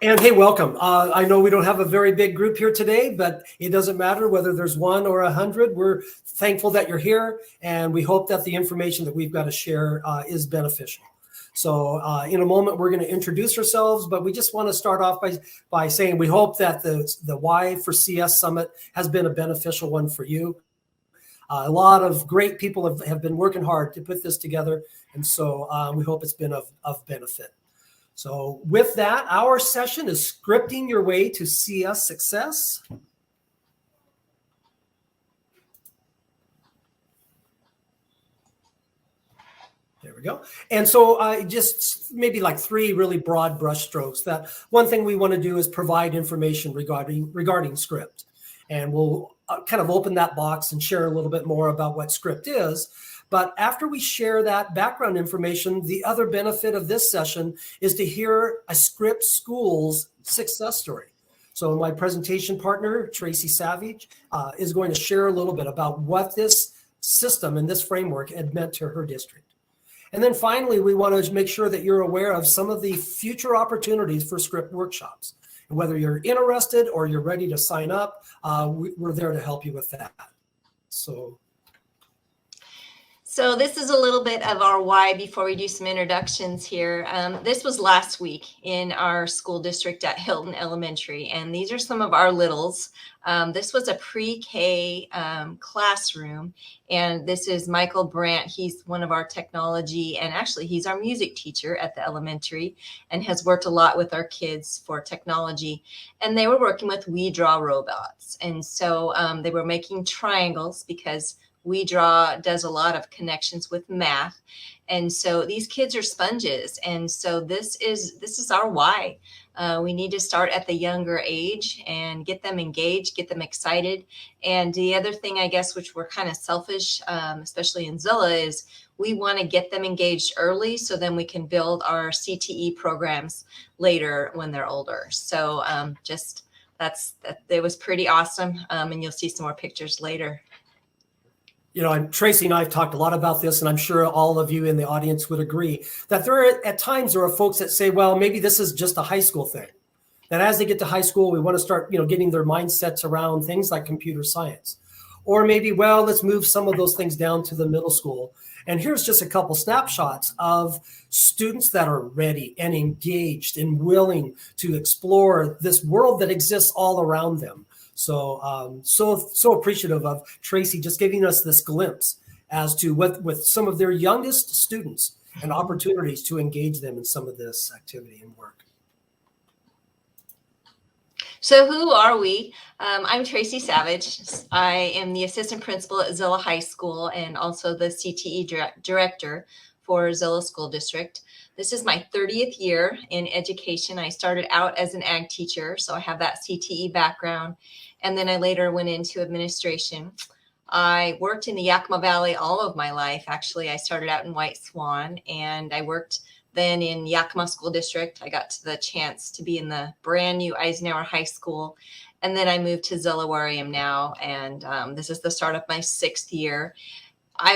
And hey, welcome. I know we don't have a very big group here today, but it doesn't matter whether there's 1 or 100. We're thankful that you're here, and we hope that the information that we've got to share is beneficial. So in a moment, we're going to introduce ourselves, but we just want to start off by saying we hope that the Y for CS Summit has been a beneficial one for you. A lot of great people have been working hard to put this together, and so we hope it's been of benefit. So with that, our session is scripting your way to CS success. There we go. And so just maybe like 3 really broad brushstrokes. That one thing we want to do is provide information regarding script. And we'll kind of open that box and share a little bit more about what script is. But after we share that background information, the other benefit of this session is to hear a script school's success story. So my presentation partner, Tracy Savage, is going to share a little bit about what this system and this framework had meant to her district. And then finally, we want to make sure that you're aware of some of the future opportunities for script workshops. And whether you're interested or you're ready to sign up, we're there to help you with that. So this is a little bit of our why before we do some introductions here. This was last week in our school district at Hilton Elementary, and these are some of our littles. This was a pre-K classroom, and this is Michael Brandt. He's one of our technology, and actually he's our music teacher at the elementary and has worked a lot with our kids for technology. And they were working with We Draw robots. And so they were making triangles because We Draw does a lot of connections with math. And so these kids are sponges. And so this is our why. We need to start at the younger age and get them engaged, get them excited. And the other thing, I guess, which we're kind of selfish, especially in Zilla, is we want to get them engaged early so then we can build our CTE programs later when they're older. So it was pretty awesome. And you'll see some more pictures later. You know, and Tracy and I have talked a lot about this, and I'm sure all of you in the audience would agree that at times there are folks that say, well, maybe this is just a high school thing. That as they get to high school, we want to start, getting their mindsets around things like computer science. Or maybe, well, let's move some of those things down to the middle school. And here's just a couple snapshots of students that are ready and engaged and willing to explore this world that exists all around them. So, so appreciative of Tracy just giving us this glimpse as to what with some of their youngest students and opportunities to engage them in some of this activity and work. So who are we? I'm Tracy Savage. I am the assistant principal at Zilla High School and also the CTE director for Zilla School District. This is my 30th year in education. I started out as an ag teacher, so I have that CTE background. And then I later went into administration. I worked in the Yakima Valley all of my life. Actually, I started out in White Swan, and I worked then in Yakima School District. I got the chance to be in the brand new Eisenhower High School. And then I moved to Zilla, where I am now. And this is the start of my 6th year. I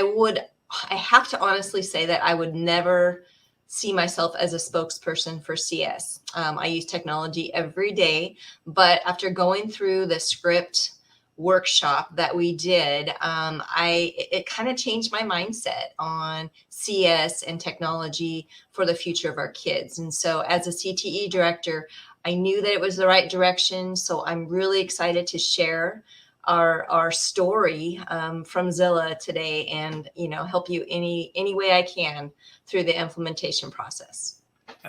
have to honestly say that I would never see myself as a spokesperson for CS. I use technology every day, but after going through the script workshop that we did, it kind of changed my mindset on CS and technology for the future of our kids. And so as a CTE director, I knew that it was the right direction. So I'm really excited to share our story from Zilla today and help you any way I can through the implementation process.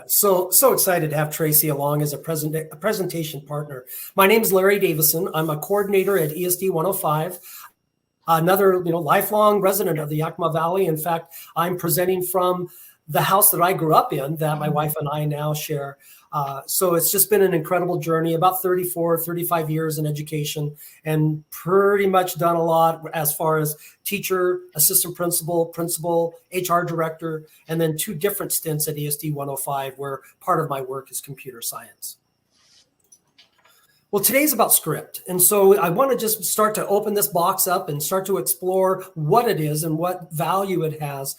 So excited to have Tracy along as a presentation partner. My name is Larry Davison. I'm a coordinator at ESD 105, another lifelong resident of the Yakima Valley. In fact, I'm presenting from the house that I grew up in that my wife and I now share. So it's just been an incredible journey, about 35 years in education, and pretty much done a lot as far as teacher, assistant principal, HR director, and then 2 different stints at ESD 105 where part of my work is computer science. Well, today's about script. And so I want to just start to open this box up and start to explore what it is and what value it has,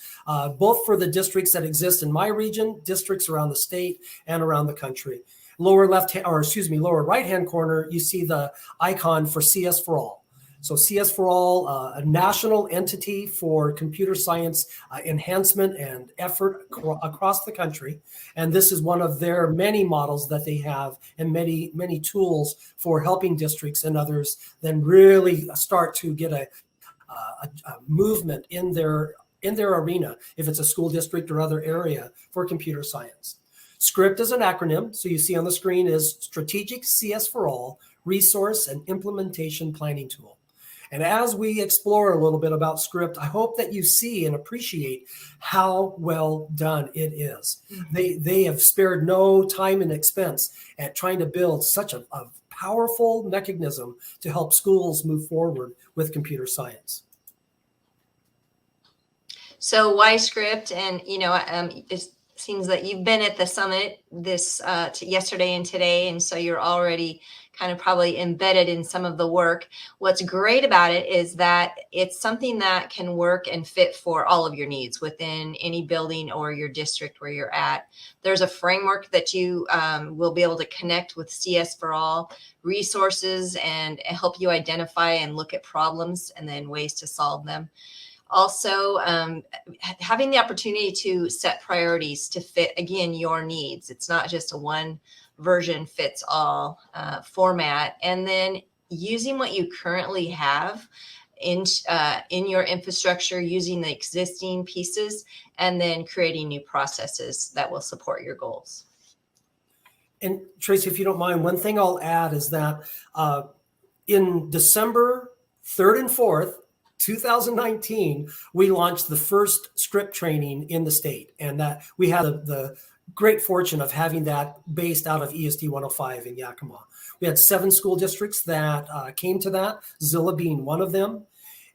both for the districts that exist in my region, districts around the state and around the country. Lower left, or excuse me, lower right-hand corner, you see the icon for CS for All. So CS for All, a national entity for computer science enhancement and effort across the country. And this is one of their many models that they have, and many, many tools for helping districts and others then really start to get a movement in their arena, if it's a school district or other area, for computer science. SCRIPT is an acronym, so you see on the screen is Strategic CS for All Resource and Implementation Planning Tool. And as we explore a little bit about SCRIPT, I hope that you see and appreciate how well done it is. They have spared no time and expense at trying to build such a powerful mechanism to help schools move forward with computer science. So why script? And, it seems that you've been at the summit this yesterday and today, and so you're already kind of probably embedded in some of the work. What's great about it is that it's something that can work and fit for all of your needs within any building or your district where you're at. There's a framework that you will be able to connect with CS for All resources and help you identify and look at problems and then ways to solve them. Also, having the opportunity to set priorities to fit, again, your needs. It's not just a one version fits all format. And then using what you currently have in your infrastructure, using the existing pieces, and then creating new processes that will support your goals. And Tracy, if you don't mind, one thing I'll add is that in December 3rd and 4th, 2019, we launched the first script training in the state, and that we had the great fortune of having that based out of ESD 105 in Yakima. We had 7 school districts that came to that, Zillah being one of them.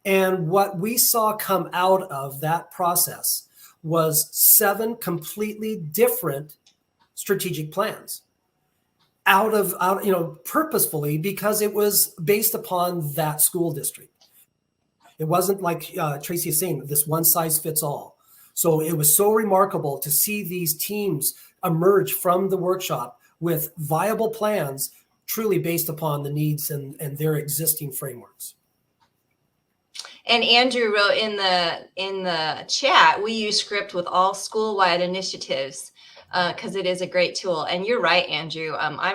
And what we saw come out of that process was 7 completely different strategic plans out purposefully, because it was based upon that school district. It wasn't like Tracy is saying, this one size fits all. So it was so remarkable to see these teams emerge from the workshop with viable plans truly based upon the needs and their existing frameworks. And Andrew wrote in the chat, we use script with all school-wide initiatives because it is a great tool. And you're right, Andrew. I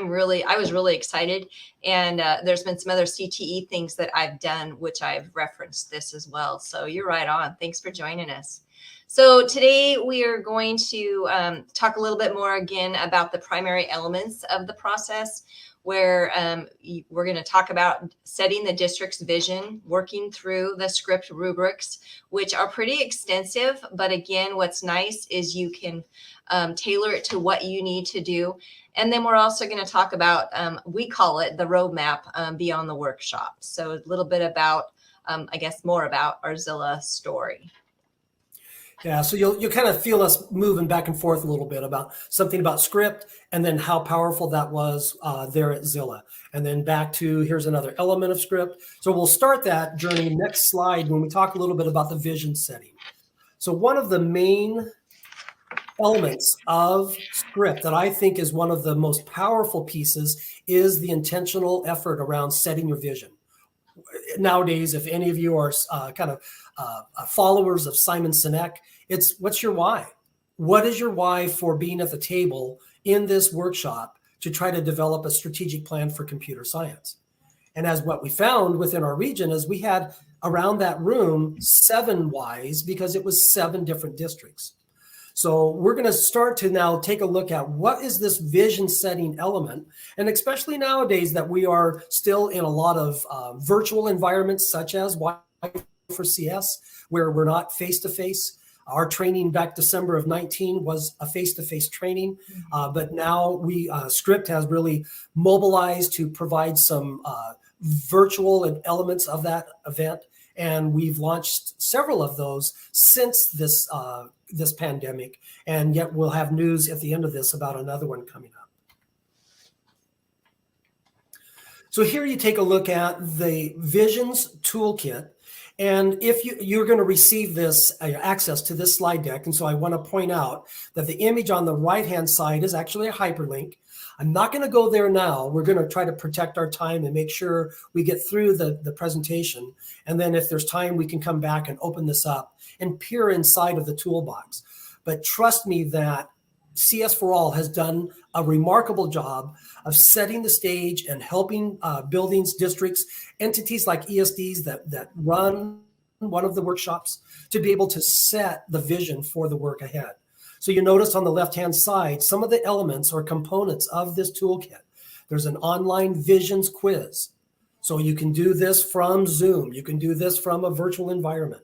was really excited. And there's been some other CTE things that I've done, which I've referenced this as well. So you're right on. Thanks for joining us. So today we are going to talk a little bit more again about the primary elements of the process, where we're going to talk about setting the district's vision, working through the script rubrics, which are pretty extensive. But again, what's nice is you can tailor it to what you need to do. And then we're also going to talk about, we call it the roadmap beyond the workshop. So a little bit about, I guess, more about our Zillah story. Yeah, so you'll kind of feel us moving back and forth a little bit about something about script, and then how powerful that was there at Zillah. And then back to, here's another element of script. So we'll start that journey next slide when we talk a little bit about the vision setting. So one of the main elements of script that I think is one of the most powerful pieces is the intentional effort around setting your vision. Nowadays, if any of you are followers of Simon Sinek, it's what's your why? What is your why for being at the table in this workshop to try to develop a strategic plan for computer science? And as what we found within our region is we had around that room 7 whys, because it was 7 different districts. So we're going to start to now take a look at what is this vision setting element, and especially nowadays that we are still in a lot of virtual environments such as Y for CS, where we're not face-to-face. Our training back December of 19 was a face-to-face training, but now Script has really mobilized to provide some virtual elements of that event. And we've launched several of those since this pandemic, and yet we'll have news at the end of this about another one coming up. So here you take a look at the Visions Toolkit, and if you're going to receive this access to this slide deck, and so I want to point out that the image on the right-hand side is actually a hyperlink. I'm not going to go there now. We're going to try to protect our time and make sure we get through the presentation. And then if there's time, we can come back and open this up and peer inside of the toolbox. But trust me that CS for All has done a remarkable job of setting the stage and helping buildings, districts, entities like ESDs that run one of the workshops to be able to set the vision for the work ahead. So you notice on the left-hand side, some of the elements or components of this toolkit. There's an online visions quiz. So you can do this from Zoom. You can do this from a virtual environment.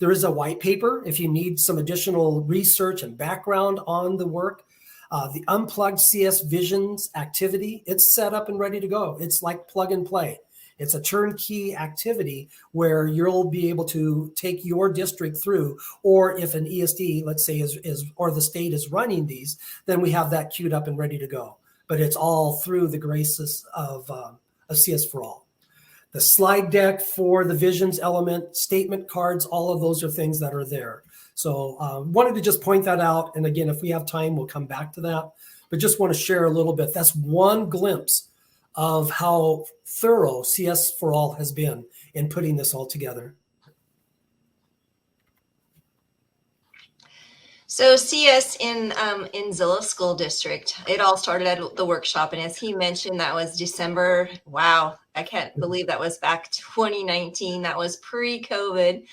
There is a white paper if you need some additional research and background on the work. The Unplugged CS Visions activity, it's set up and ready to go. It's like plug and play. It's a turnkey activity where you'll be able to take your district through, or if an ESD, let's say, is or the state is running these, then we have that queued up and ready to go. But it's all through the graces of CS for All. The slide deck for the visions element, statement cards, all of those are things that are there. So wanted to just point that out. And again, if we have time, we'll come back to that. But just want to share a little bit. That's one glimpse of how thorough CS for All has been in putting this all together. So CS in Zillow School District, it all started at the workshop. And as he mentioned, that was December. Wow, I can't believe that was back 2019. That was pre-COVID.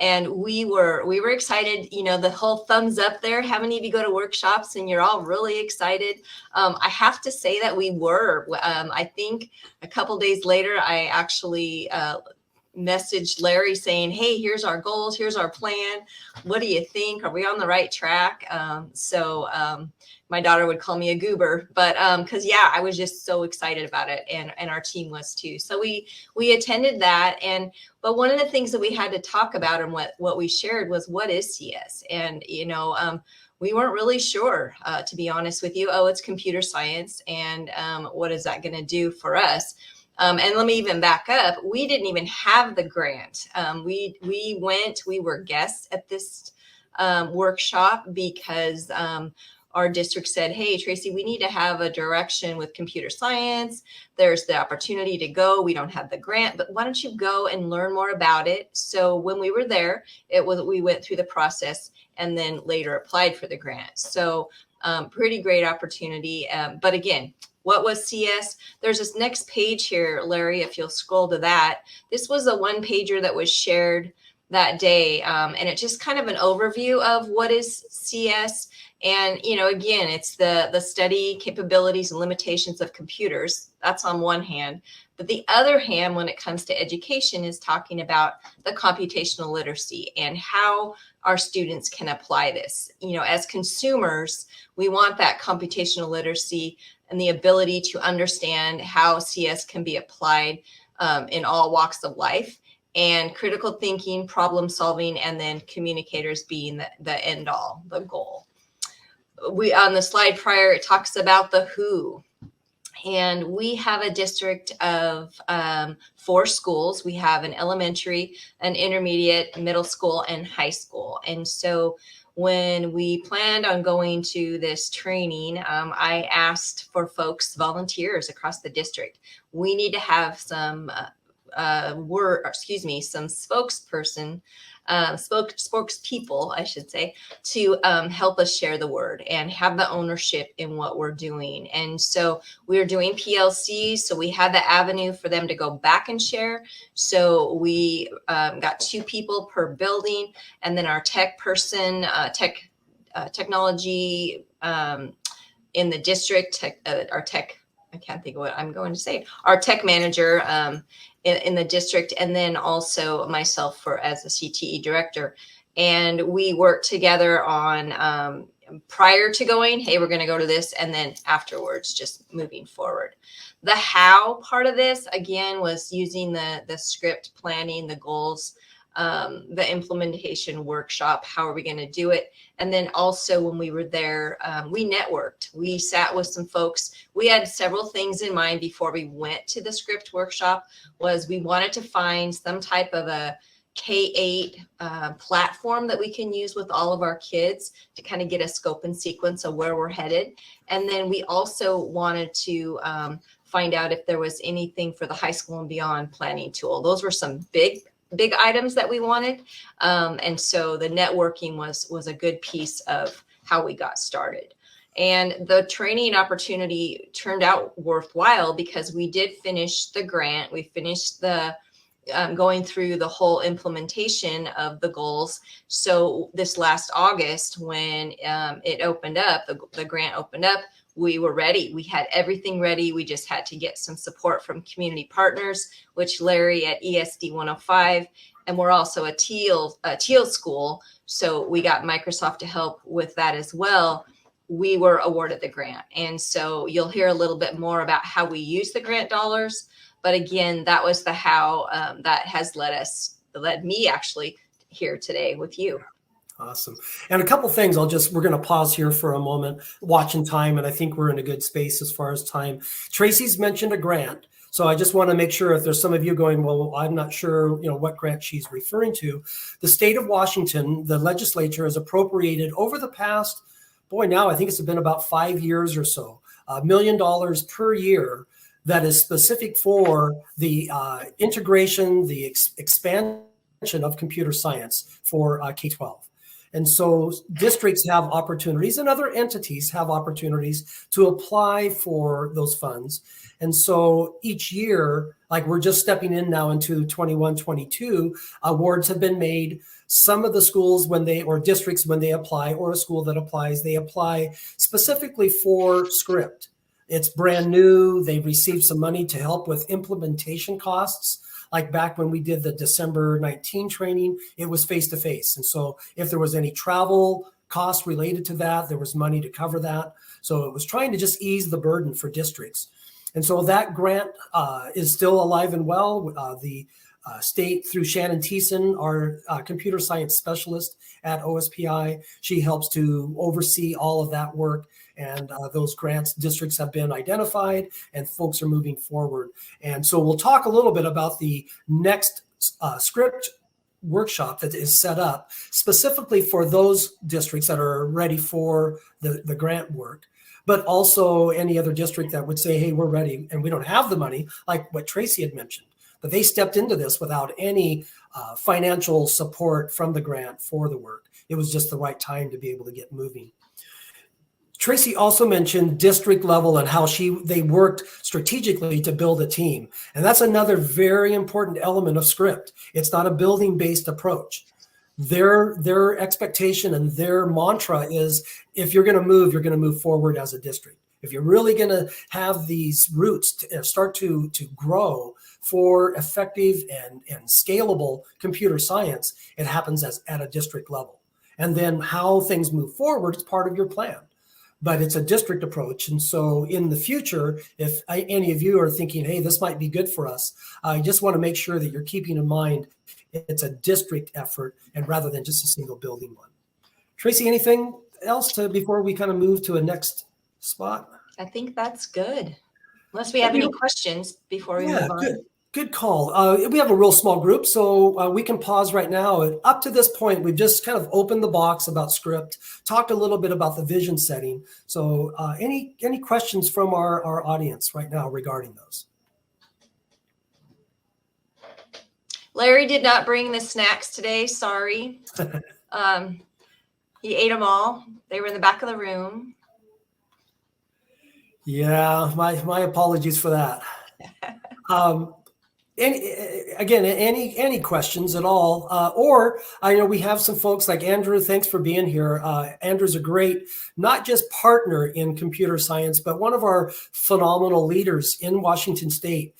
And we were excited, you know, the whole thumbs up there. How many of you go to workshops and you're all really excited? I have to say that we were. I think a couple days later, I actually messaged Larry saying, hey, here's our goals, here's our plan. What do you think? Are we on the right track? My daughter would call me a goober, but because yeah, I was just so excited about it, and our team was too. So we attended that, but one of the things that we had to talk about and what we shared was, what is CS? And you know, we weren't really sure, to be honest with you. Oh, it's computer science, and what is that going to do for us? And let me even back up. We didn't even have the grant. We were guests at this workshop because our district said, hey, Tracy, we need to have a direction with computer science. There's the opportunity to go. We don't have the grant, but why don't you go and learn more about it? So when we were there, we went through the process and then later applied for the grant. So pretty great opportunity. But again, what was CS? There's this next page here, Larry, if you'll scroll to that. This was a one pager that was shared that day. And it's just kind of an overview of what is CS. And, you know, again, it's the study capabilities and limitations of computers. That's on one hand. But the other hand, when it comes to education, is talking about the computational literacy and how our students can apply this. You know, as consumers, we want that computational literacy and the ability to understand how CS can be applied in all walks of life, and critical thinking, problem solving, and then communicators being the end all, the goal. On the slide prior, it talks about the who. And we have a district of 4 schools. We have an elementary, an intermediate, middle school, and high school. And so when we planned on going to this training, I asked for volunteers across the district. We need to have some some spokespeople, I should say, to help us share the word and have the ownership in what we're doing. And so we're doing PLCs. So we had the avenue for them to go back and share. So we got 2 people per building, and then our tech person, technology in the district, I can't think of what I'm going to say, our tech manager in the district, and then also myself as a CTE director. And we worked together on prior to going, hey, we're going to go to this, and then afterwards, just moving forward. The how part of this, again, was using the script, planning, the goals, the implementation workshop. How are we going to do it? And then also when we were there, we networked. We sat with some folks. We had several things in mind before we went to the script workshop. Was we wanted to find some type of a K-8 platform that we can use with all of our kids to kind of get a scope and sequence of where we're headed. And then we also wanted to find out if there was anything for the high school and beyond planning tool. Those were some big items that we wanted. And so the networking was a good piece of how we got started. And the training opportunity turned out worthwhile because we did finish the grant. We finished the going through the whole implementation of the goals. So this last August, when it opened up, the grant opened up, we were ready. We had everything ready. We just had to get some support from community partners, which Larry at ESD 105, and we're also a teal school. So we got Microsoft to help with that as well. We were awarded the grant. And so you'll hear a little bit more about how we use the grant dollars. But again, that was the how that has led me actually here today with you. Awesome. And a couple things we're going to pause here for a moment, watching time. And I think we're in a good space as far as time. Tracy's mentioned a grant. So I just want to make sure if there's some of you going, well, I'm not sure, what grant she's referring to. The state of Washington, the legislature has appropriated over the past, now I think it's been about 5 years or so, $1 million per year that is specific for the integration, the expansion of computer science for K-12. And so districts have opportunities and other entities have opportunities to apply for those funds. And so each year, like we're just stepping in now into 21-22, awards have been made. Some of the schools districts when they apply, or a school that applies, they apply specifically for script. It's brand new. They've received some money to help with implementation costs. Like back when we did the December 19 training, it was face-to-face. And so if there was any travel costs related to that, there was money to cover that. So it was trying to just ease the burden for districts. And so that grant is still alive and well. The state, through Shannon Thiessen, our computer science specialist at OSPI, she helps to oversee all of that work. And those grants districts have been identified and folks are moving forward. And so we'll talk a little bit about the next script workshop that is set up specifically for those districts that are ready for the grant work, but also any other district that would say, hey, we're ready and we don't have the money, like what Tracy had mentioned. But they stepped into this without any financial support from the grant for the work. It was just the right time to be able to get moving. Tracy also mentioned district level and how they worked strategically to build a team. And that's another very important element of script. It's not a building-based approach. Their expectation and their mantra is, if you're going to move forward as a district. If you're really going to have these roots to start to grow for effective and scalable computer science, it happens at a district level. And then how things move forward is part of your plan. But it's a district approach. And so in the future, if any of you are thinking, hey, this might be good for us, I just want to make sure that you're keeping in mind it's a district effort and rather than just a single building one. Tracy, anything else before we kind of move to a next spot? I think that's good. Unless we have any questions before we move on. Good call. We have a real small group, so we can pause right now. Up to this point, we've just kind of opened the box about script, talked a little bit about the vision setting. So any questions from our audience right now regarding those? Larry did not bring the snacks today. Sorry. He ate them all. They were in the back of the room. Yeah, my apologies for that. Any questions at all? Or I know we have some folks like Andrew. Thanks for being here. Andrew's a great, not just partner in computer science, but one of our phenomenal leaders in Washington State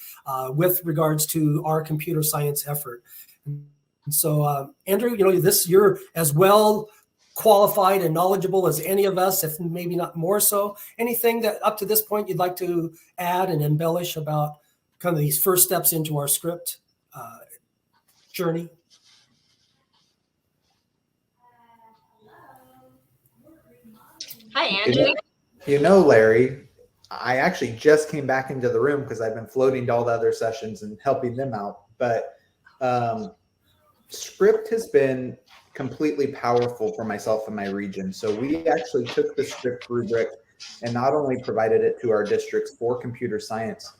with regards to our computer science effort. And so, Andrew, you're as well qualified and knowledgeable as any of us, if maybe not more so. Anything that up to this point you'd like to add and embellish about kind of these first steps into our script journey? Hi, Andrew. Larry, I actually just came back into the room because I've been floating to all the other sessions and helping them out. But Script has been completely powerful for myself and my region. So we actually took the script rubric and not only provided it to our districts for computer science,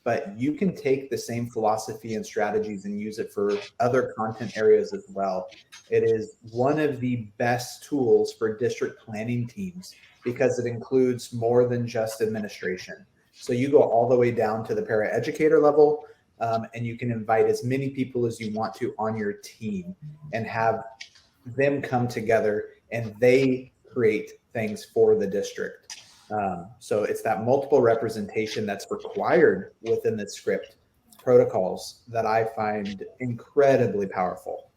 but you can take the same philosophy and strategies and use it for other content areas as well. It is one of the best tools for district planning teams because it includes more than just administration. So you go all the way down to the paraeducator level, and you can invite as many people as you want to on your team and have them come together and they create things for the district. So it's that multiple representation that's required within the script protocols that I find incredibly powerful.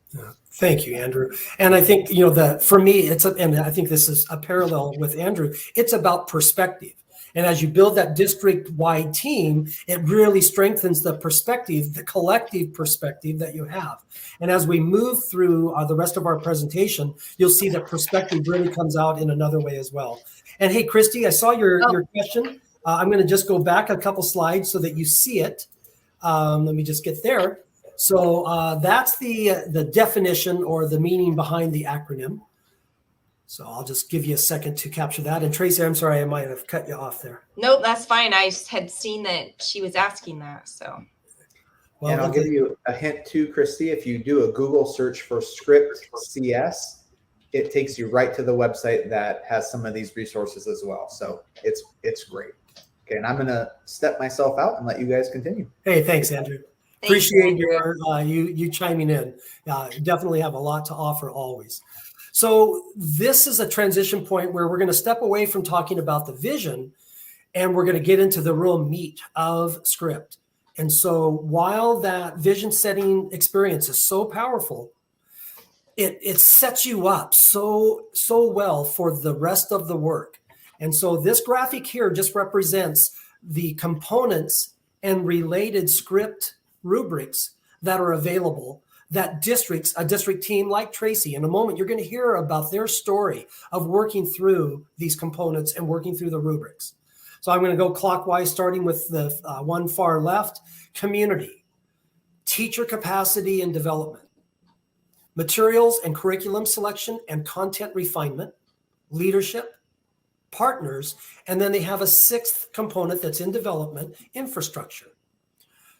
Thank you, Andrew. And I think, you know, that for me, and I think this is a parallel with Andrew, it's about perspective. And as you build that district-wide team, it really strengthens the perspective, the collective perspective that you have. And as we move through the rest of our presentation, you'll see that perspective really comes out in another way as well. And hey, Christy, I saw your question. I'm going to just go back a couple slides so that you see it. Let me just get there. So that's the definition or the meaning behind the acronym. So I'll just give you a second to capture that. And Tracy, I'm sorry, I might have cut you off there. Nope, that's fine. I had seen that she was asking that, so. Well, and I'll give you a hint too, Christy. If you do a Google search for script CS, it takes you right to the website that has some of these resources as well. So it's great. Okay, and I'm going to step myself out and let you guys continue. Hey, thanks, Andrew. Appreciate your you chiming in. You definitely have a lot to offer always. So this is a transition point where we're going to step away from talking about the vision and we're going to get into the real meat of script. And so while that vision setting experience is so powerful, it sets you up so well for the rest of the work. And so this graphic here just represents the components and related script rubrics that are available that a district team like Tracy, in a moment, you're going to hear about their story of working through these components and working through the rubrics. So I'm going to go clockwise, starting with the one far left, community, teacher capacity and development, materials and curriculum selection and content refinement, leadership, partners, and then they have a sixth component that's in development, infrastructure.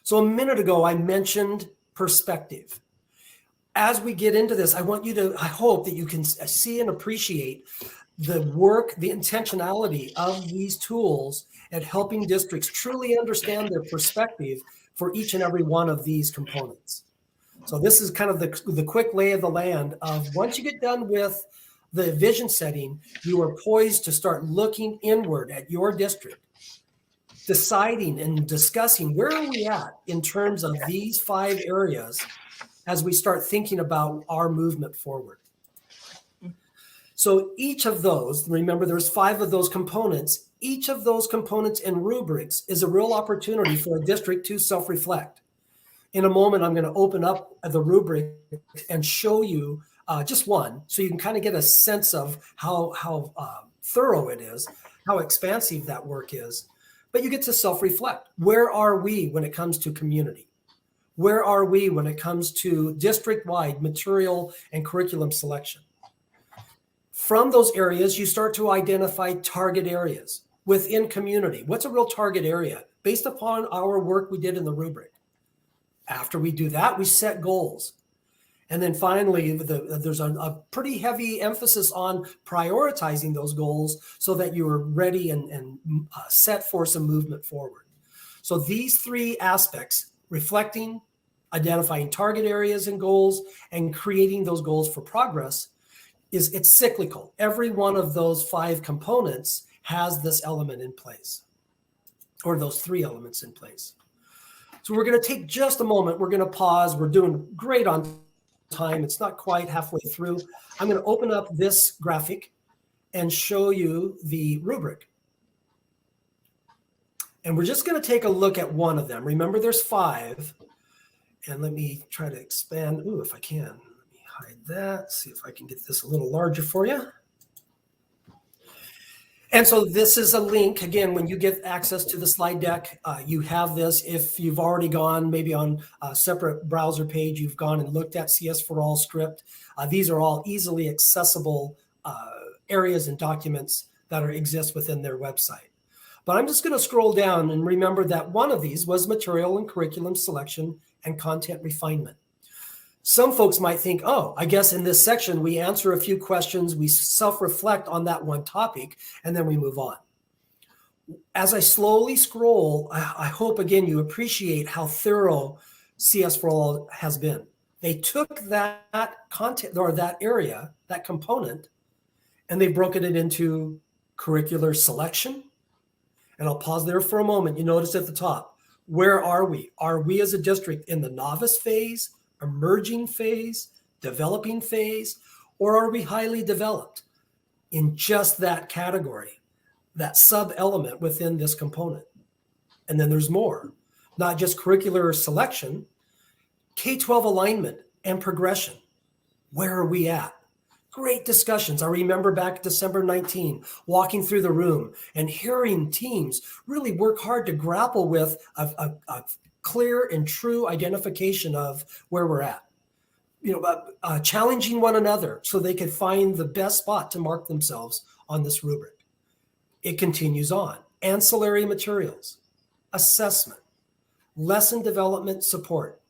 So a minute ago, I mentioned perspective. As we get into this, I hope that you can see and appreciate the work, the intentionality of these tools at helping districts truly understand their perspective for each and every one of these components. So this is kind of the quick lay of the land of once you get done with the vision setting, you are poised to start looking inward at your district, deciding and discussing where are we at in terms of these 5 areas as we start thinking about our movement forward. So each of those, remember there's 5 of those components, each of those components and rubrics is a real opportunity for a district to self-reflect. In a moment, I'm going to open up the rubric and show you just one, so you can kind of get a sense of how thorough it is, how expansive that work is. But you get to self-reflect. Where are we when it comes to community? Where are we when it comes to district-wide material and curriculum selection? From those areas, you start to identify target areas within community. What's a real target area based upon our work we did in the rubric? After we do that, we set goals. And then finally, there's a pretty heavy emphasis on prioritizing those goals so that you are ready and set for some movement forward. So these 3 aspects, reflecting, identifying target areas and goals, and creating those goals for progress, it's cyclical. Every one of those 5 components has this element in place, or those 3 elements in place. So we're going to take just a moment. We're going to pause. We're doing great on time. It's not quite halfway through. I'm going to open up this graphic and show you the rubric. And we're just going to take a look at one of them. Remember, there's 5. And let me try to expand. Ooh, if I can. Let me hide that. See if I can get this a little larger for you. And so this is a link. Again, when you get access to the slide deck, you have this. If you've already gone maybe on a separate browser page, you've gone and looked at CS for All script. These are all easily accessible areas and documents that exist within their website. But I'm just going to scroll down and remember that one of these was material and curriculum selection and content refinement. Some folks might think, oh, I guess in this section, we answer a few questions, we self-reflect on that one topic, and then we move on. As I slowly scroll, I hope, again, you appreciate how thorough CS for All has been. They took that content or that area, that component, and they broke it into curricular selection. And I'll pause there for a moment. You notice at the top, where are we? Are we as a district in the novice phase, emerging phase, developing phase, or are we highly developed in just that category, that sub-element within this component? And then there's more, not just curricular selection, K-12 alignment and progression. Where are we at? Great discussions. I remember back December 19, walking through the room and hearing teams really work hard to grapple with a clear and true identification of where we're at. Challenging one another so they could find the best spot to mark themselves on this rubric. It continues on. Ancillary materials, assessment, lesson development support,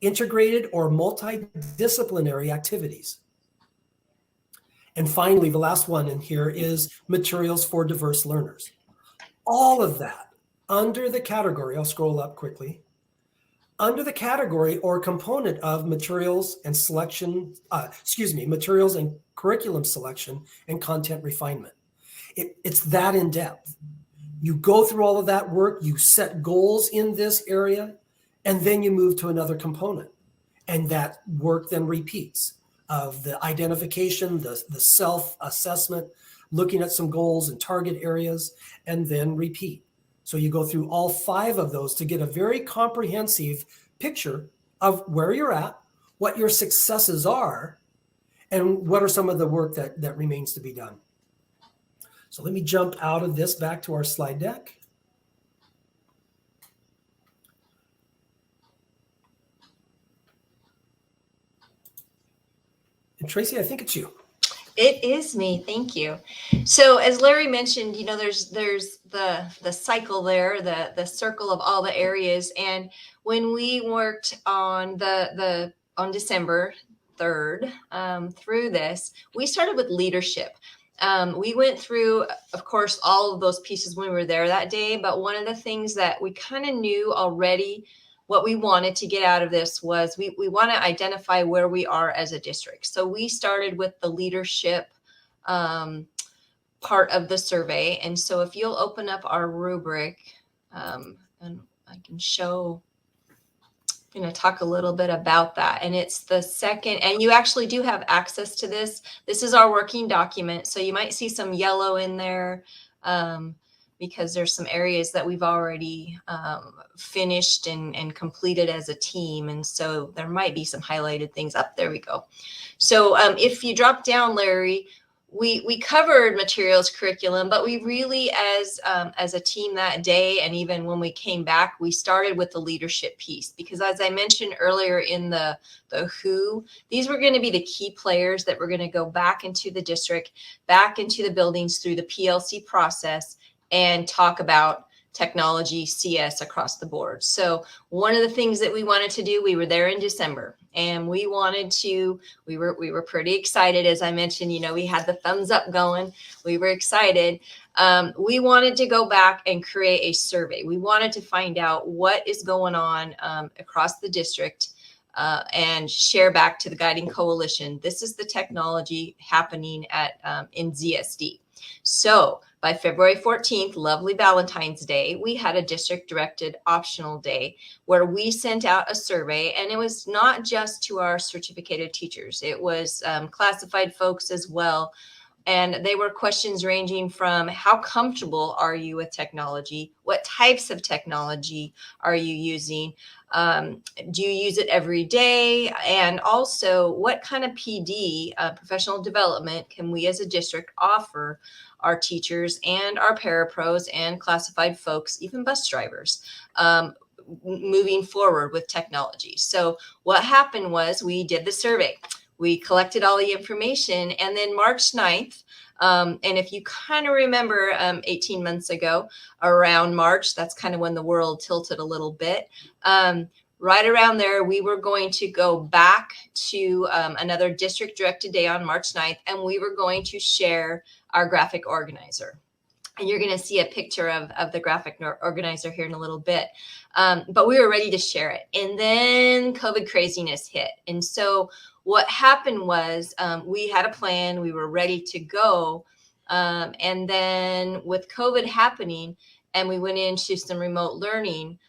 integrated or multidisciplinary activities. And finally, the last one in here is materials for diverse learners. All of that under the category, I'll scroll up quickly, under the category or component of materials and selection, materials and curriculum selection and content refinement. It's that in depth. You go through all of that work, you set goals in this area, and then you move to another component. And that work then repeats of the identification, the self-assessment, looking at some goals and target areas, and then repeat. So you go through all 5 of those to get a very comprehensive picture of where you're at, what your successes are, and what are some of the work that remains to be done. So let me jump out of this back to our slide deck. And Tracy, I think it's you. It is me. Thank you. So as Larry mentioned, there's the cycle there, the circle of all the areas. And when we worked on on December 3rd through this, we started with leadership. We went through, of course, all of those pieces when we were there that day. But one of the things that we kind of knew already, what we wanted to get out of this was we want to identify where we are as a district. So we started with the leadership part of the survey. And so if you'll open up our rubric, and I can show, talk a little bit about that. And it's the second, and you actually do have access to this. This is our working document. So you might see some yellow in there. Because there's some areas that we've already finished and completed as a team. And so there might be some highlighted things up. There we go. So if you drop down, Larry, we covered materials curriculum, but we really, as a team that day, and even when we came back, we started with the leadership piece, because as I mentioned earlier in the who, these were going to be the key players that were going to go back into the district, back into the buildings through the PLC process, and talk about technology CS across the board. So one of the things that we wanted to do, we were there in December, and we were pretty excited. As I mentioned, we had the thumbs up going. We were excited. We wanted to go back and create a survey. We wanted to find out what is going on across the district and share back to the guiding coalition. This is the technology happening in ZSD. So by February 14th, lovely Valentine's Day, we had a district-directed optional day where we sent out a survey, and it was not just to our certificated teachers. It was classified folks as well. And they were questions ranging from how comfortable are you with technology? What types of technology are you using? Do you use it every day? And also, what kind of PD, professional development, can we as a district offer our teachers and our parapros and classified folks, even bus drivers, moving forward with technology. So what happened was we did the survey. We collected all the information, and then March 9th, and if you kind of remember 18 months ago, around March, that's kind of when the world tilted a little bit. Right around there, we were going to go back to another district directed day on March 9th, and we were going to share our graphic organizer. And you're going to see a picture of the graphic organizer here in a little bit. But we were ready to share it. And then COVID craziness hit. And so what happened was we had a plan. We were ready to go. And then with COVID happening and we went into some remote learning,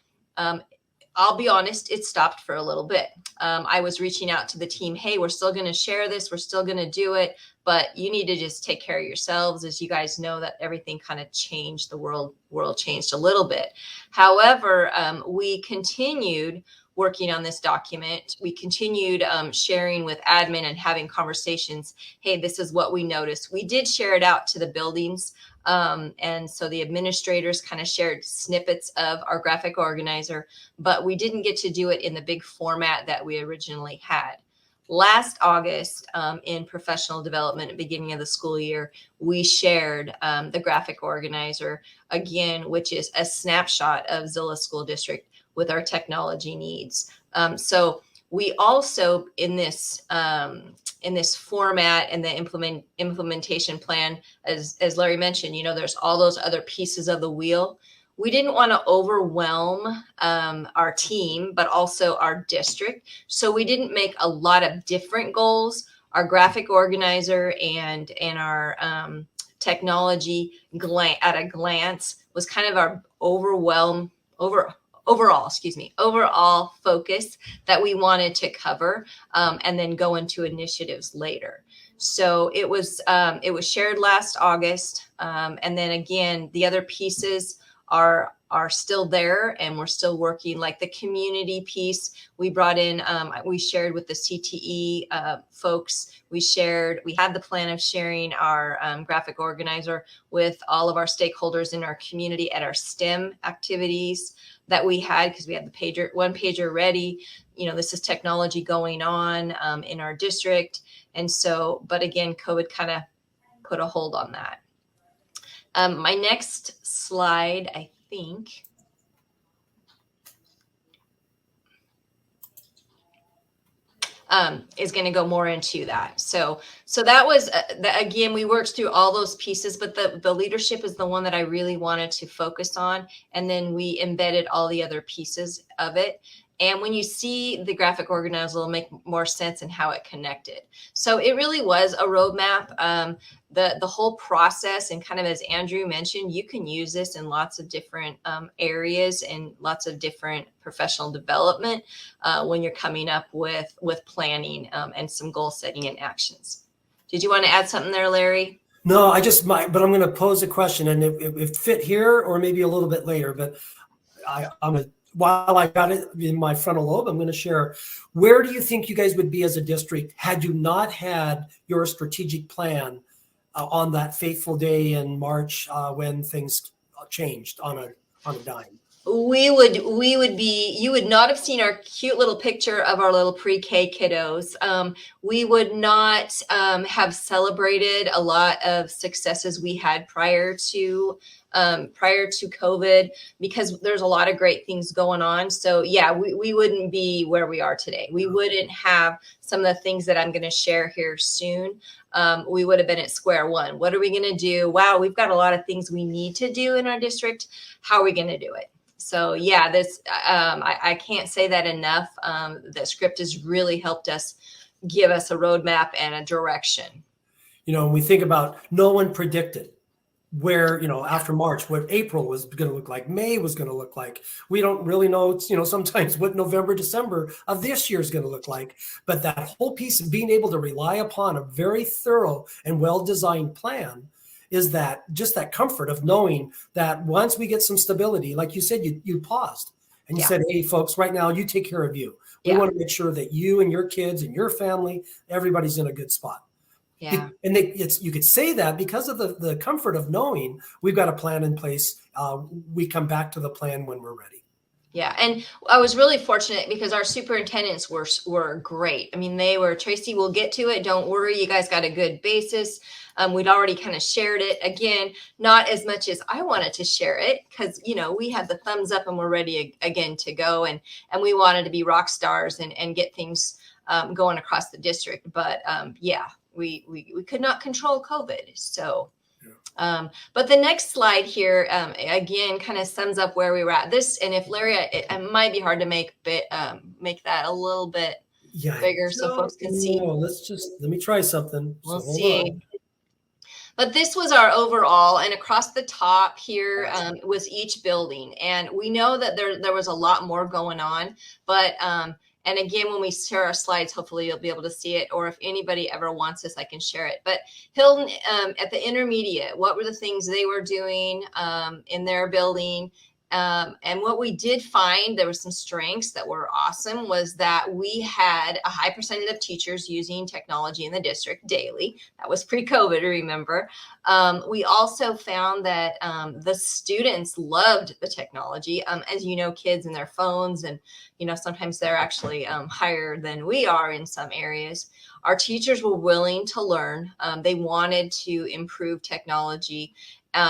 I'll be honest, it stopped for a little bit. I was reaching out to the team. Hey, we're still going to share this. We're still going to do it. But you need to just take care of yourselves. As you guys know, that everything kind of changed. The world changed a little bit. However, we continued working on this document. We continued sharing with admin and having conversations. Hey, this is what we noticed. We did share it out to the buildings. And so the administrators kind of shared snippets of our graphic organizer, but we didn't get to do it in the big format that we originally had. Last August, in professional development at the beginning of the school year, we shared the graphic organizer again, which is a snapshot of Zillah School District with our technology needs. So we also in this format and the implementation plan, as Larry mentioned, there's all those other pieces of the wheel. We didn't want to overwhelm our team, but also our district. So we didn't make a lot of different goals. Our graphic organizer and our technology at a glance was kind of our overall focus that we wanted to cover, and then go into initiatives later. So it was shared last August, and then again, the other pieces are still there, and we're still working. Like the community piece, we brought in, we shared with the CTE folks. We had the plan of sharing our graphic organizer with all of our stakeholders in our community at our STEM activities that we had, because we had the one pager ready. This is technology going on in our district. And so, but again, COVID kind of put a hold on that. My next slide, I think. Is going to go more into that. So that was, again, we worked through all those pieces, but the leadership is the one that I really wanted to focus on. And then we embedded all the other pieces of it. And when you see the graphic organizer, it'll make more sense in how it connected. So it really was a roadmap. The whole process, and kind of as Andrew mentioned, you can use this in lots of different areas and lots of different professional development when you're coming up with planning and some goal setting and actions. Did you want to add something there, Larry? No, I just might, but I'm going to pose a question, and it fit here or maybe a little bit later. But while I got it in my frontal lobe, I'm going to share. Where do you think you guys would be as a district had you not had your strategic plan on that fateful day in March when things changed on a dime? You would not have seen our cute little picture of our little pre-K kiddos. We would not have celebrated a lot of successes we had prior to COVID, because there's a lot of great things going on. So yeah, we wouldn't be where we are today. We wouldn't have some of the things that I'm going to share here soon. We would have been at square one. What are we going to do? Wow, we've got a lot of things we need to do in our district. How are we going to do it? So yeah, I can't say that enough. The script has really helped us give us a roadmap and a direction. When we think about, no one predicted where, after March, what April was going to look like, May was going to look like. We don't really know, sometimes what November, December of this year is going to look like. But that whole piece of being able to rely upon a very thorough and well-designed plan is that comfort of knowing that once we get some stability, like you said, you paused and you said, hey, folks, right now, you take care of you. We want to make sure that you and your kids and your family, everybody's in a good spot. Yeah. And you could say that because of the comfort of knowing we've got a plan in place. We come back to the plan when we're ready. Yeah, and I was really fortunate because our superintendents were great. I mean, they were, Tracy, we'll get to it. Don't worry, you guys got a good basis. We'd already kind of shared it. Again, not as much as I wanted to share it because, you know, we had the thumbs up and we're ready again to go. And we wanted to be rock stars and get things going across the district. But yeah, we could not control COVID. So. But the next slide here, again, kind of sums up where we were at this. And if Larry, it might be hard to make that a little bit bigger so folks can see. Let me try something. We'll So hold see. on. But this was our overall, and across the top here was each building. And we know that there was a lot more going on, but and again, when we share our slides, hopefully you'll be able to see it, or if anybody ever wants this, I can share it. But Hilton, at the intermediate, what were the things they were doing in their building? And what we did find, there were some strengths that were awesome, was that we had a high percentage of teachers using technology in the district daily. That was pre-COVID, remember. We also found that the students loved the technology. As you know, kids and their phones, and you know, sometimes they're actually higher than we are in some areas. Our teachers were willing to learn. They wanted to improve technology.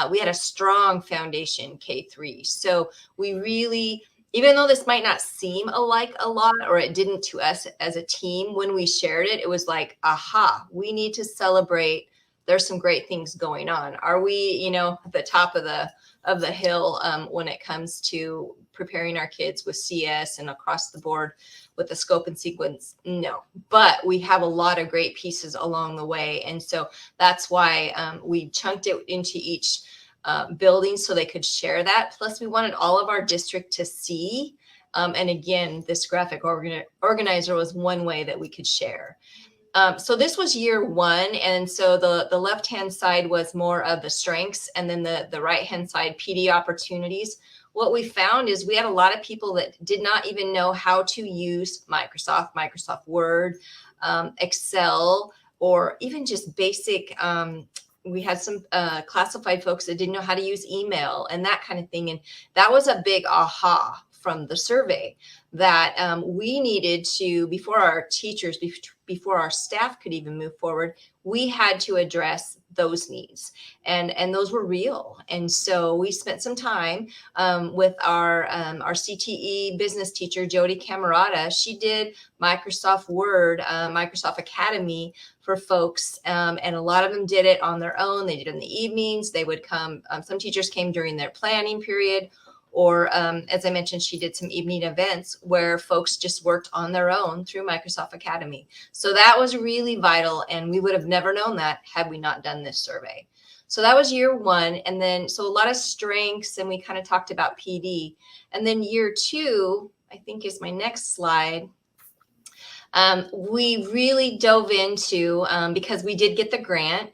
We had a strong foundation K-3. So we really, even though this might not seem like a lot, or it didn't to us as a team, when we shared it, it was like, aha, we need to celebrate. There's some great things going on. Are we, you know, at the top of the hill when it comes to preparing our kids with CS and across the board with the scope and sequence? No, but we have a lot of great pieces along the way. And so that's why we chunked it into each building so they could share that. Plus we wanted all of our district to see. And again, this graphic organizer was one way that we could share. So this was year one. And so the left-hand side was more of the strengths, and then the right-hand side, PD opportunities. What we found is we had a lot of people that did not even know how to use Microsoft Word, Excel, or even just basic. We had some classified folks that didn't know how to use email and that kind of thing. And that was a big aha from the survey, that we needed to, before our teachers, before our staff could even move forward, we had to address those needs, and those were real. And so we spent some time with our CTE business teacher, Jody Camerata. She did Microsoft Word, Microsoft Academy for folks, and a lot of them did it on their own. They did it in the evenings. They would come. Some teachers came during their planning period. Or as I mentioned, she did some evening events where folks just worked on their own through Microsoft Academy. So that was really vital. And we would have never known that had we not done this survey. So that was year one. And then, so a lot of strengths, and we kind of talked about PD. And then year two, I think is my next slide. We really dove into, because we did get the grant.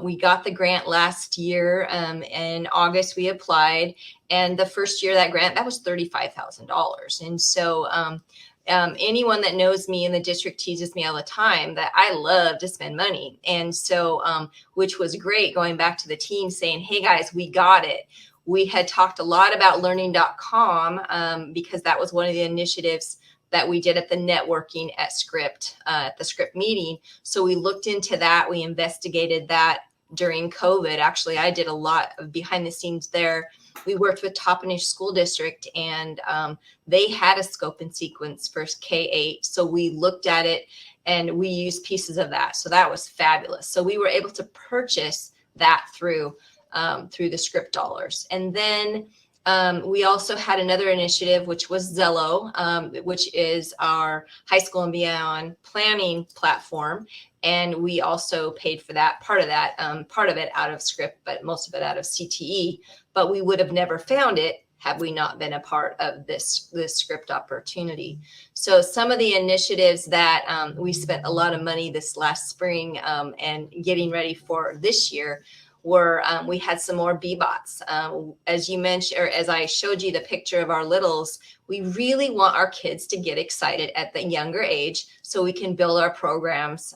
We got the grant last year. In August, we applied. And the first year of that grant, that was $35,000. And so anyone that knows me in the district teases me all the time that I love to spend money. And so, which was great, going back to the team saying, hey guys, we got it. We had talked a lot about learning.com because that was one of the initiatives that we did at the networking at Script, at the Script meeting. So we looked into that. We investigated that during COVID. Actually, I did a lot of behind the scenes there. We worked with Toppenish School District, and they had a scope and sequence for K-8. So we looked at it and we used pieces of that. So that was fabulous. So we were able to purchase that through the Script dollars. And then we also had another initiative, which was Zello, which is our high school and beyond planning platform. And we also paid for that, part of it out of Script, but most of it out of CTE. But we would have never found it had we not been a part of this Script opportunity. So some of the initiatives that we spent a lot of money this last spring and getting ready for this year we had some more B-bots. As you mentioned, or as I showed you the picture of our littles, we really want our kids to get excited at the younger age so we can build our programs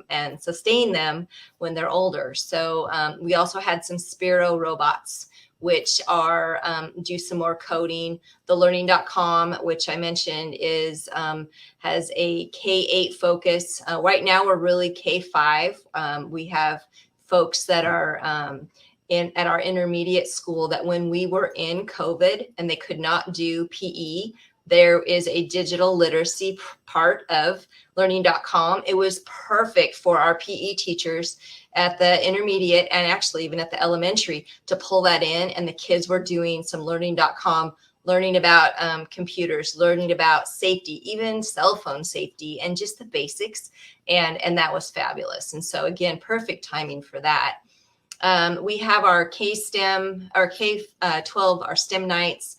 and sustain them when they're older. So we also had some Spiro robots, which are do some more coding. The learning.com, which I mentioned, is has a K-8 focus. Right now, we're really K-5. We have folks that are at our intermediate school that when we were in COVID and they could not do PE, there is a digital literacy part of learning.com. It was perfect for our PE teachers at the intermediate and actually even at the elementary to pull that in. And the kids were doing some learning.com, learning about computers, learning about safety, even cell phone safety, and just the basics. And that was fabulous. And so again, perfect timing for that. We have our K-STEM, our K-12, our STEM nights,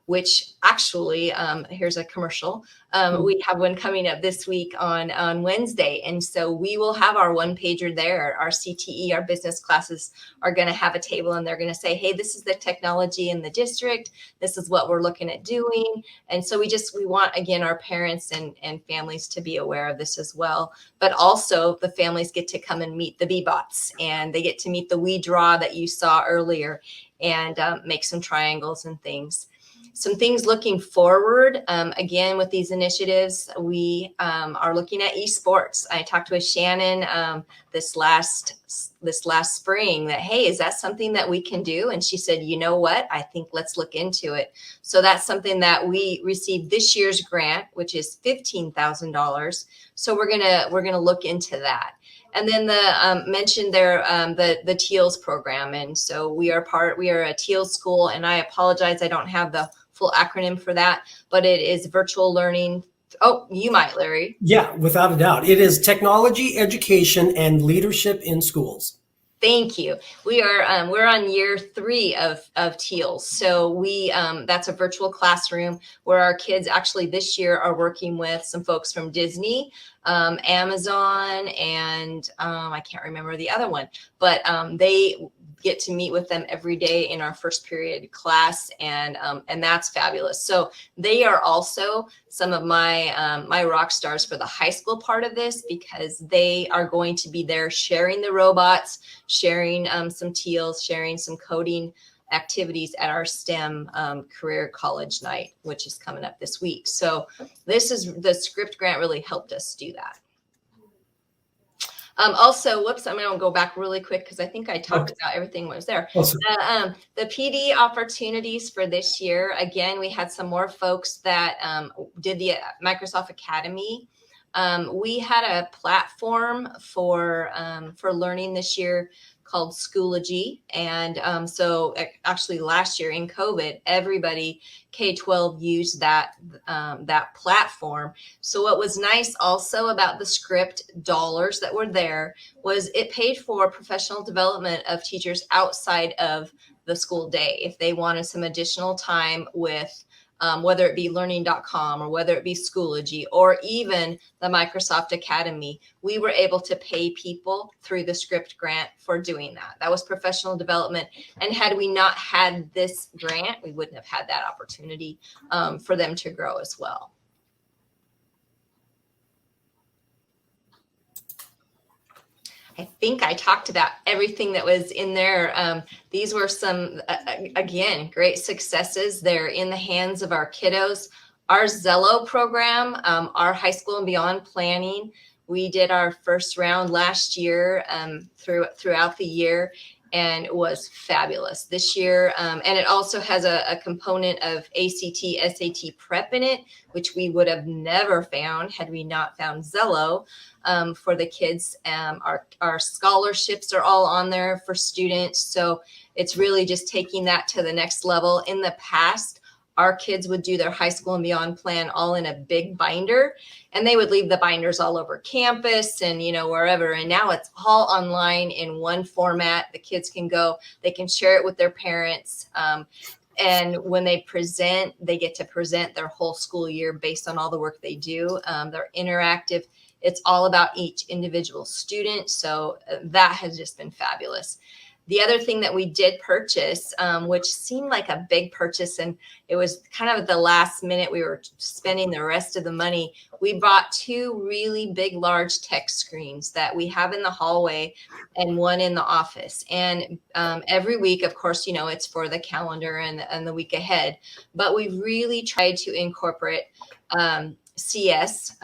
which actually, here's a commercial. We have one coming up this week on Wednesday. And so we will have our one pager there. Our CTE, our business classes are going to have a table and they're going to say, hey, this is the technology in the district. This is what we're looking at doing. And so we want, again, our parents and families to be aware of this as well. But also the families get to come and meet the B-bots and they get to meet the We Draw that you saw earlier and make some triangles and things. Some things looking forward, again, with these initiatives, we are looking at esports. I talked with Shannon this last spring that, hey, is that something that we can do? And she said, you know what? I think let's look into it. So that's something that we received this year's grant, which is $15,000. So we're gonna look into that. And then the mentioned there the TEALS program, and so we are a TEALS school, and I apologize, I don't have the full acronym for that, but it is virtual learning. Oh, you might, Larry. Yeah, without a doubt. It is technology, education, and leadership in schools. Thank you. We're on year 3 of TEALS. So that's a virtual classroom where our kids actually this year are working with some folks from Disney, Amazon, and I can't remember the other one, but they get to meet with them every day in our first period class, and that's fabulous. So they are also some of my my rock stars for the high school part of this, because they are going to be there sharing the robots, sharing some TEALs, sharing some coding activities at our STEM career college night, which is coming up this week. So the script grant really helped us do that. Also, whoops, I'm going to go back really quick because I think I talked about everything that was there. Awesome. The PD opportunities for this year, again, we had some more folks that did the Microsoft Academy. We had a platform for learning this year called Schoology. And so actually last year in COVID, everybody K-12 used that platform. So what was nice also about the script dollars that were there was it paid for professional development of teachers outside of the school day. If they wanted some additional time with whether it be learning.com or whether it be Schoology or even the Microsoft Academy, we were able to pay people through the script grant for doing that. That was professional development. And had we not had this grant, we wouldn't have had that opportunity for them to grow as well. I think I talked about everything that was in there. These were some, again, great successes. They're in the hands of our kiddos. Our Zello program, our high school and beyond planning, we did our first round last year throughout the year, and it was fabulous this year. And it also has a component of ACT, SAT prep in it, which we would have never found had we not found Zello for the kids. Our scholarships are all on there for students. So it's really just taking that to the next level. In the past, our kids would do their high school and beyond plan all in a big binder, and they would leave the binders all over campus and, wherever. And now it's all online in one format. The kids can go, they can share it with their parents. And when they present, they get to present their whole school year based on all the work they do. They're interactive It's all about each individual student. So that has just been fabulous. The other thing that we did purchase, which seemed like a big purchase, and it was kind of at the last minute, we were spending the rest of the money. We bought 2 really big, large text screens that we have in the hallway and one in the office. And every week, of course, you know, it's for the calendar and the week ahead. But we've really tried to incorporate CS,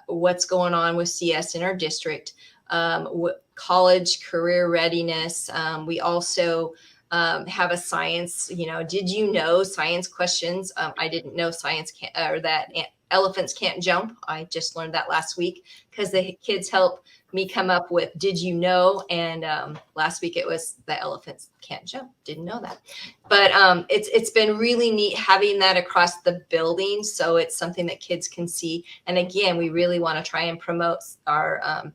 what's going on with CS in our district, college career readiness. We also have a science, you know, did you know science questions? I didn't know science or that elephants can't jump. I just learned that last week because the kids help me come up with did you know? And last week it was the elephants can't jump. Didn't know that. But it's been really neat having that across the building. So it's something that kids can see. And again, we really want to try and promote our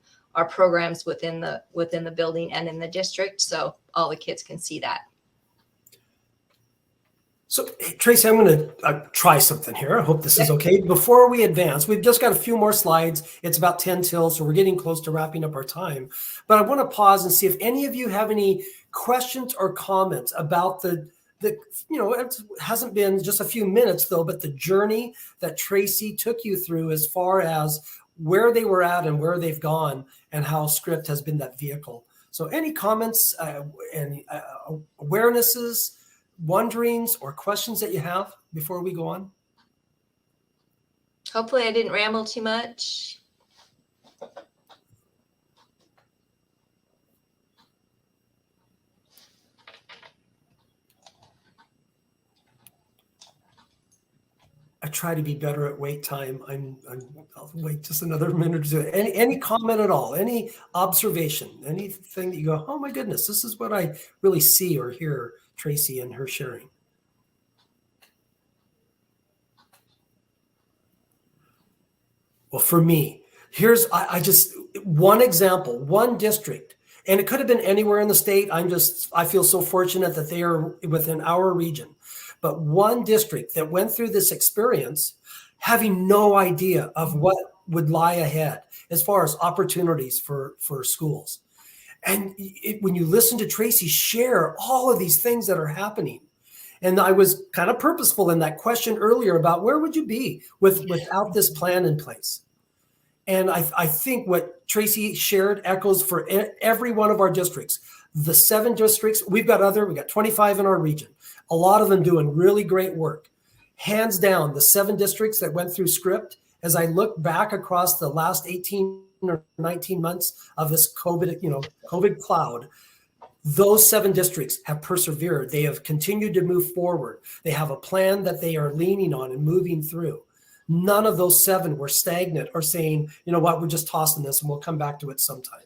programs within the building and in the district, so all the kids can see that. So, Tracy, I'm going to try something here. I hope this is okay. Before we advance, we've just got a few more slides. It's about 10 till, so we're getting close to wrapping up our time. But I want to pause and see if any of you have any questions or comments about the you know, it hasn't been just a few minutes though, but the journey that Tracy took you through as far as where they were at and where they've gone and how Script has been that vehicle. So any comments and awarenesses, wonderings, or questions that you have before we go on? Hopefully I didn't ramble too much. I try to be better at wait time. I'll wait just another minute or two. Any comment at all? Any observation? Anything that you go, oh my goodness, this is what I really see or hear Tracy and her sharing. Well, for me, here's I just one example, one district, and it could have been anywhere in the state. I feel so fortunate that they are within our region. But one district that went through this experience, having no idea of what would lie ahead as far as opportunities for schools. And when you listen to Tracy share all of these things that are happening, and I was kind of purposeful in that question earlier about where would you be without this plan in place? And I think what Tracy shared echoes for every one of our districts. The 7 districts, we've got 25 in our region. A lot of them doing really great work. Hands down, the 7 districts that went through Script, as I look back across the last 18 or 19 months of this COVID cloud, those 7 districts have persevered. They have continued to move forward. They have a plan that they are leaning on and moving through. None of those 7 were stagnant or saying, you know what, we're just tossing this and we'll come back to it sometime.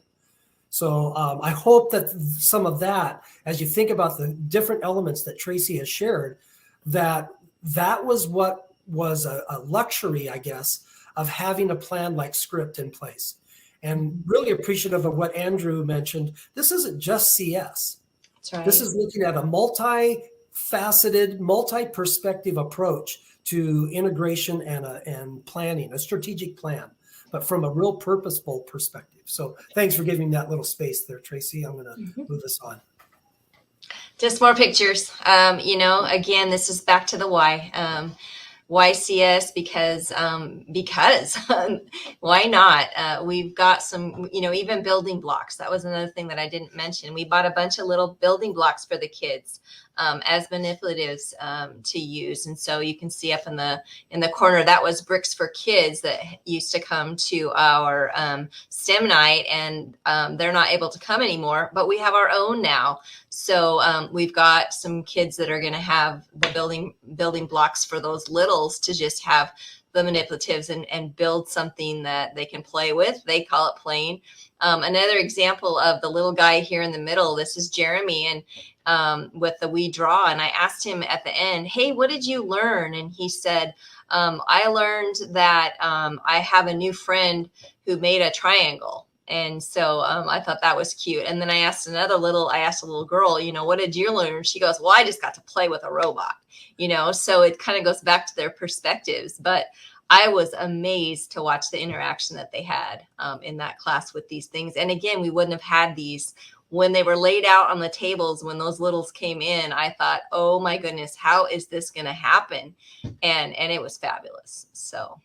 So I hope that some of that, as you think about the different elements that Tracy has shared, that was what was a luxury, I guess, of having a plan like Script in place. And really appreciative of what Andrew mentioned. This isn't just CS. That's right. This is looking at a multi-faceted, multi-perspective approach to integration and planning, a strategic plan, but from a real purposeful perspective. So thanks for giving that little space there, Tracy. I'm going to move this on. Just more pictures. Again, this is back to the why. Why CS? Because why not? We've got some, even building blocks. That was another thing that I didn't mention. We bought a bunch of little building blocks for the kids as manipulatives to use. And so you can see up in the corner, that was Bricks for Kids that used to come to our STEM night, and they're not able to come anymore, but we have our own now. So we've got some kids that are going to have the building blocks for those littles to just have the manipulatives and build something that they can play with. They call it playing. Another example of the little guy here in the middle, this is Jeremy, and with the We Draw. And I asked him at the end, hey, what did you learn? And he said, I learned that I have a new friend who made a triangle. And so I thought that was cute. And then I asked a little girl, what did you learn? She goes, well, I just got to play with a robot, so it kind of goes back to their perspectives. But I was amazed to watch the interaction that they had in that class with these things. And again, we wouldn't have had these when they were laid out on the tables. When those littles came in, I thought, oh my goodness, how is this going to happen? And it was fabulous. So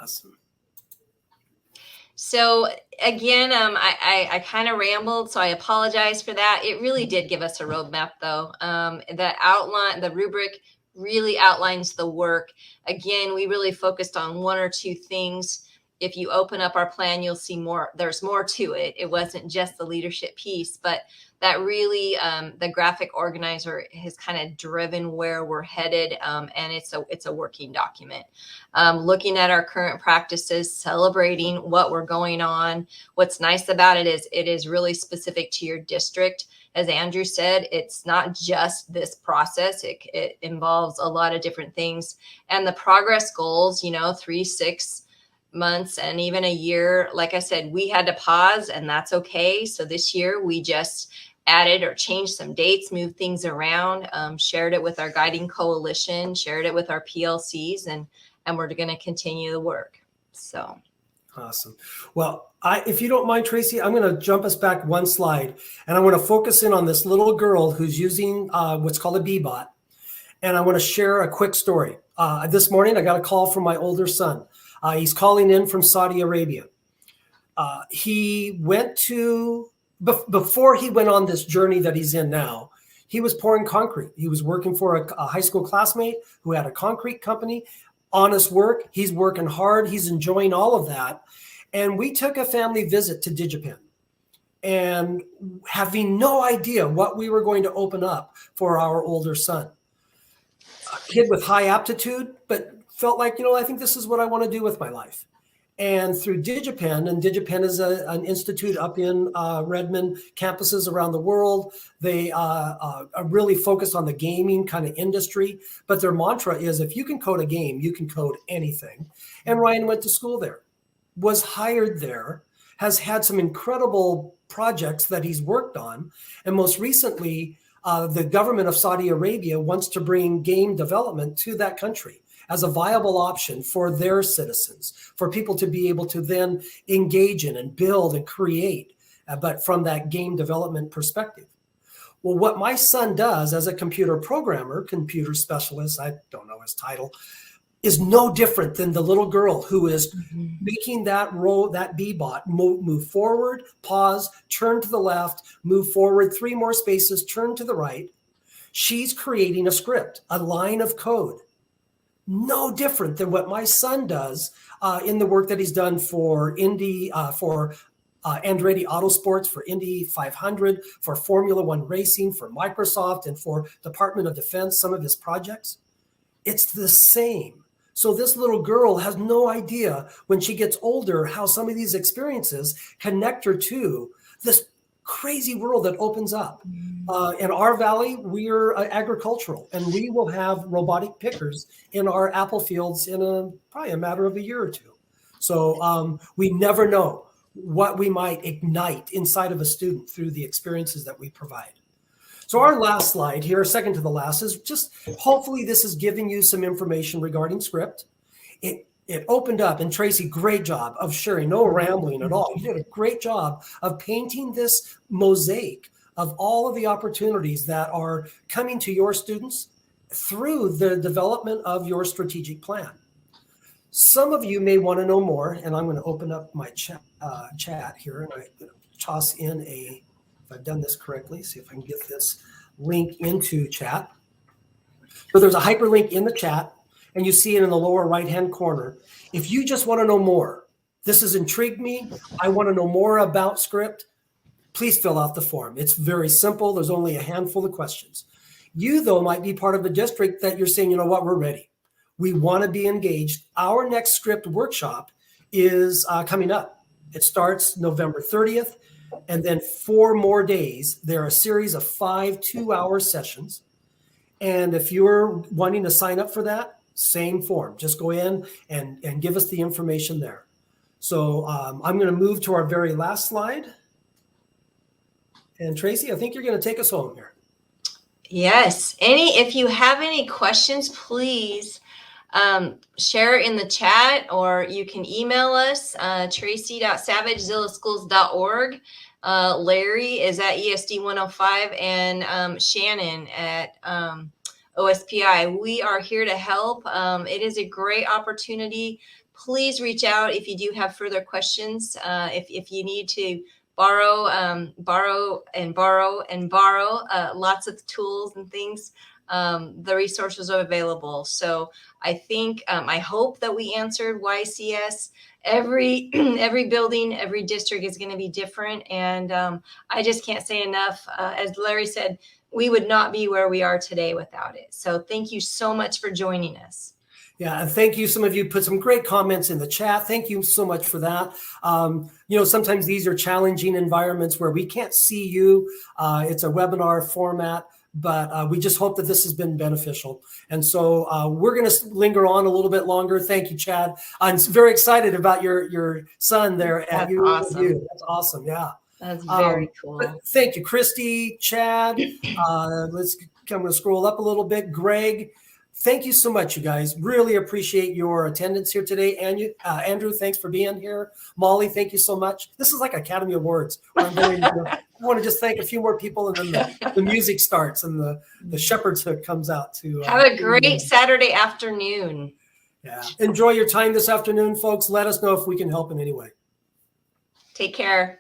Awesome. So again, I kind of rambled, so I apologize for that. It really did give us a roadmap, though. The outline, the rubric really outlines the work. Again, we really focused on one or two things. If you open up our plan, you'll see more. There's more to it. It wasn't just the leadership piece, but that really the graphic organizer has kind of driven where we're headed, and it's a working document. Looking at our current practices, celebrating what we're going on. What's nice about it is really specific to your district. As Andrew said, it's not just this process. It involves a lot of different things, and the progress goals, 3, 6 months, and even a year. Like I said, we had to pause, and that's okay. So this year we just added or changed some dates, moved things around, shared it with our guiding coalition, shared it with our PLCs, and we're going to continue the work. So awesome. Well, if you don't mind, Tracy, I'm going to jump us back one slide, and I want to focus in on this little girl who's using what's called a B-bot. And I want to share a quick story. This morning, I got a call from my older son. He's calling in from Saudi Arabia. He went to, before he went on this journey that he's in now, he was pouring concrete. He was working for a high school classmate who had a concrete company. Honest work. He's working hard. He's enjoying all of that. And we took a family visit to DigiPen, and having no idea what we were going to open up for our older son. A kid with high aptitude, but felt like, I think this is what I want to do with my life. And through DigiPen, and DigiPen is an institute up in Redmond, campuses around the world. They are really focused on the gaming kind of industry. But their mantra is, if you can code a game, you can code anything. And Ryan went to school there, was hired there, has had some incredible projects that he's worked on. And most recently, the government of Saudi Arabia wants to bring game development to that country as a viable option for their citizens, for people to be able to then engage in and build and create, but from that game development perspective. Well, what my son does as a computer programmer, computer specialist, I don't know his title, is no different than the little girl who is making that B-bot move forward, pause, turn to the left, move forward, 3 more spaces, turn to the right. She's creating a script, a line of code. No different than what my son does in the work that he's done for Indy, for Andretti Autosports, for Indy 500, for Formula One racing, for Microsoft, and for Department of Defense, some of his projects. It's the same. So this little girl has no idea when she gets older how some of these experiences connect her to this crazy world that opens up. In our valley, we're agricultural, and we will have robotic pickers in our apple fields in probably a matter of a year or two. So we never know what we might ignite inside of a student through the experiences that we provide. So our last slide here, second to the last, is just hopefully this is giving you some information regarding script. It opened up, and Tracy, great job of sharing, no rambling at all. You did a great job of painting this mosaic of all of the opportunities that are coming to your students through the development of your strategic plan. Some of you may want to know more, and I'm going to open up my chat here, and I'm going to toss in if I've done this correctly, see if I can get this link into chat. So there's a hyperlink in the chat, and you see it in the lower right-hand corner. If you just want to know more, this has intrigued me, I want to know more about script, please fill out the form. It's very simple. There's only a handful of questions. You, though, might be part of a district that you're saying, you know what, we're ready. We want to be engaged. Our next script workshop is coming up. It starts November 30th, and then 4 more days. There are a series of 5 2-hour sessions. And if you're wanting to sign up for that, same form. Just go in and give us the information there. So I'm going to move to our very last slide. And Tracy, I think you're going to take us home here. Yes. If you have any questions, please share in the chat, or you can email us, tracy.savage.zillaschools.org. Larry is at ESD 105, and Shannon at OSPI. We are here to help. It is a great opportunity. Please reach out if you do have further questions. If you need to borrow lots of tools and things, the resources are available. So I think, I hope that we answered YCS. Every building, every district is going to be different. And I just can't say enough. As Larry said, we would not be where we are today without it. So thank you so much for joining us. Yeah, and thank you. Some of you put some great comments in the chat. Thank you so much for that. Sometimes these are challenging environments where we can't see you. It's a webinar format, but we just hope that this has been beneficial. And so we're going to linger on a little bit longer. Thank you, Chad. I'm very excited about your son there at That's awesome. That's awesome. Yeah. That's very cool. Thank you, Christy, Chad. I'm going to scroll up a little bit. Greg. Thank you so much, you guys. Really appreciate your attendance here today. And you, Andrew, thanks for being here. Molly, thank you so much. This is like Academy Awards. I want to just thank a few more people, and then the music starts and the shepherd's hook comes out to have a great Saturday afternoon. Yeah. Enjoy your time this afternoon, folks. Let us know if we can help in any way. Take care.